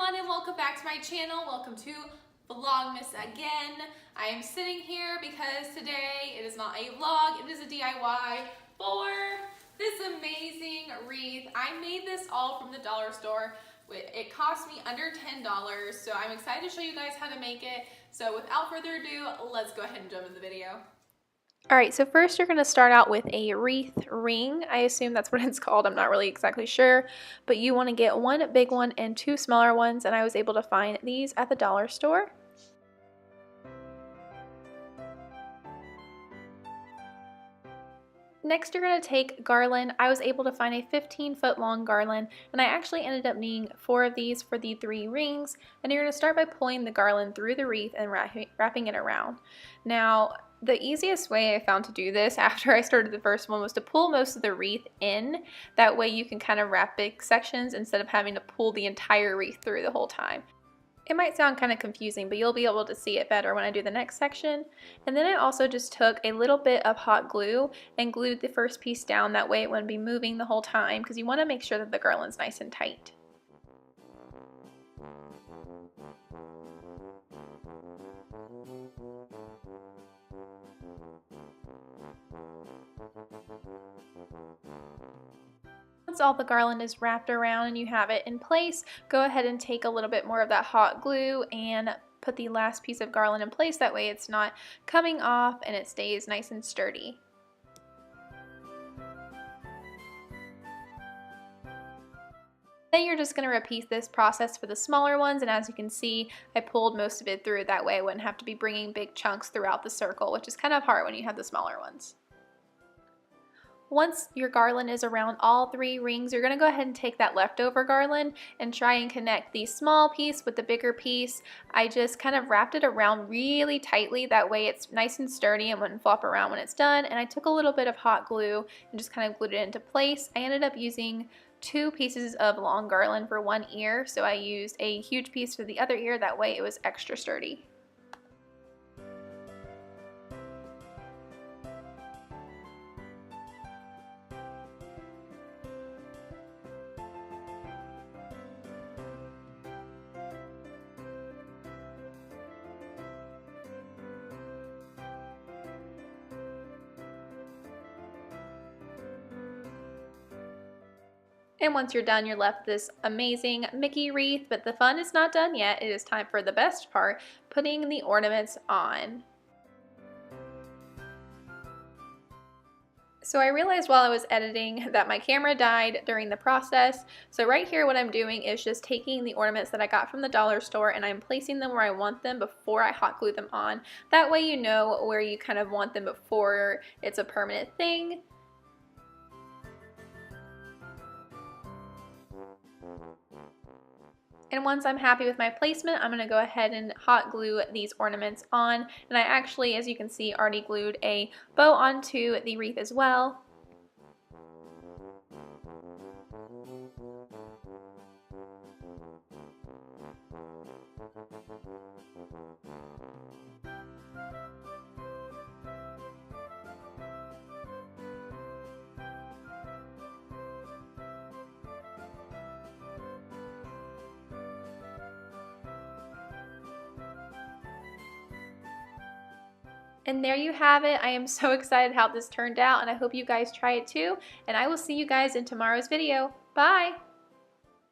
everyone and welcome back to my channel. Welcome to Vlogmas again. I am sitting here because today it is not a vlog, it is a DIY for this amazing wreath. I made this all from the dollar store. It cost me under $10, so I'm excited to show you guys how to make it. So without further ado, let's go ahead and jump into the video. Alright, so first you're going to start out with a wreath ring. I assume that's what it's called. I'm not really exactly sure. But you want to get one big one and two smaller ones, and I was able to find these at the dollar store. Next you're going to take garland. I was able to find a 15-foot long garland, and I actually ended up needing 4 of these for the 3 rings. And you're going to start by pulling the garland through the wreath and wrapping it around. Now, the easiest way I found to do this after I started the first one was to pull most of the wreath in. That way you can kind of wrap big sections instead of having to pull the entire wreath through the whole time. It might sound kind of confusing, but you'll be able to see it better when I do the next section. And then I also just took a little bit of hot glue and glued the first piece down. That way it wouldn't be moving the whole time, because you want to make sure that the garland's nice and tight. Once all the garland is wrapped around and you have it in place, go ahead and take a little bit more of that hot glue and put the last piece of garland in place. That way it's not coming off and it stays nice and sturdy. Then you're just going to repeat this process for the smaller ones, and as you can see, I pulled most of it through. That way I wouldn't have to be bringing big chunks throughout the circle, which is kind of hard when you have the smaller ones. Once your garland is around all 3 rings, you're going to go ahead and take that leftover garland and try and connect the small piece with the bigger piece. I just kind of wrapped it around really tightly. That way it's nice and sturdy and wouldn't flop around when it's done. And I took a little bit of hot glue and just kind of glued it into place. I ended up using 2 pieces of long garland for one ear, so I used a huge piece for the other ear. That way it was extra sturdy. And once you're done, you're left this amazing Mickey wreath, but the fun is not done yet. It is time for the best part, putting the ornaments on. So I realized while I was editing that my camera died during the process. So right here what I'm doing is just taking the ornaments that I got from the dollar store and I'm placing them where I want them before I hot glue them on. That way you know where you kind of want them before it's a permanent thing. And once I'm happy with my placement, I'm going to go ahead and hot glue these ornaments on. And I actually, as you can see, already glued a bow onto the wreath as well. And there you have it. I am so excited how this turned out, and I hope you guys try it too. And I will see you guys in tomorrow's video. Bye!